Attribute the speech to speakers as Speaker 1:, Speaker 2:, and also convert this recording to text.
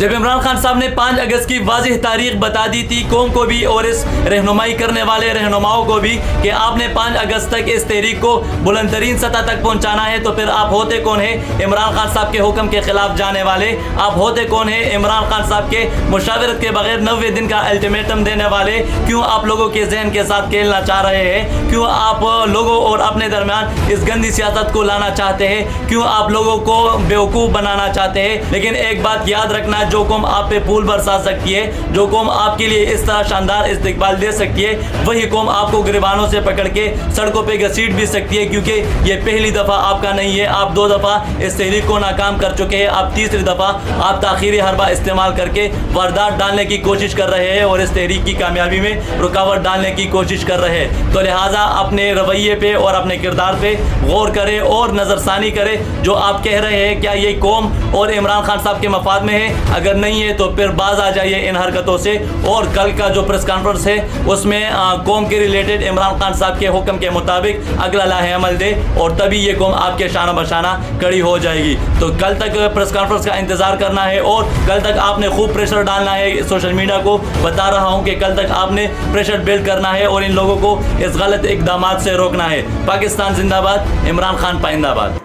Speaker 1: جب عمران خان صاحب نے 5 اگست کی واضح تاریخ بتا دی تھی قوم کو بھی اور اس رہنمائی کرنے والے رہنماؤں کو بھی کہ آپ نے 5 اگست تک اس تحریک کو بلند ترین سطح تک پہنچانا ہے، تو پھر آپ ہوتے کون ہیں عمران خان صاحب کے حکم کے خلاف جانے والے؟ آپ ہوتے کون ہیں عمران خان صاحب کے مشاورت کے بغیر 90 دن کا الٹیمیٹم دینے والے؟ کیوں آپ لوگوں کے ذہن کے ساتھ کھیلنا چاہ رہے ہیں؟ کیوں آپ لوگوں اور اپنے درمیان اس گندی سیاست کو لانا چاہتے ہیں؟ کیوں آپ لوگوں کو بیوقوف بنانا چاہتے ہیں؟ لیکن ایک بات یاد رکھنا، جو قوم آپ پہ پھول برسا سکتی ہے، جو قوم آپ کے لیے اس طرح شاندار استقبال دے سکتی ہے، وہی قوم آپ کو گریبانوں سے پکڑ کے سڑکوں پہ گھسیٹ بھی سکتی ہے، کیونکہ یہ پہلی دفعہ آپ کا نہیں ہے۔ آپ 2 دفعہ اس تحریک کو ناکام کر چکے ہیں، آپ تیسری دفعہ آپ تاخیری حربہ استعمال کر کے واردات ڈالنے کی کوشش کر رہے ہیں اور اس تحریک کی کامیابی میں رکاوٹ ڈالنے کی کوشش کر رہے ہیں۔ تو لہٰذا اپنے رویے پہ اور اپنے کردار پہ غور کرے اور نظر ثانی کرے۔ جو آپ کہہ رہے ہیں کیا یہ قوم اور عمران خان صاحب کے مفاد میں ہے؟ اگر نہیں ہے تو پھر باز آ جائیے ان حرکتوں سے، اور کل کا جو پریس کانفرنس ہے اس میں قوم کے ریلیٹڈ عمران خان صاحب کے حکم کے مطابق اگلا لاہ عمل دے، اور تبھی یہ قوم آپ کے شانہ بشانہ کڑی ہو جائے گی۔ تو کل تک پریس کانفرنس کا انتظار کرنا ہے، اور کل تک آپ نے خوب پریشر ڈالنا ہے سوشل میڈیا کو۔ بتا رہا ہوں کہ کل تک آپ نے پریشر بلڈ کرنا ہے اور ان لوگوں کو اس غلط اقدامات سے روکنا ہے۔ پاکستان زندہ باد، عمران خان پائندہ باد۔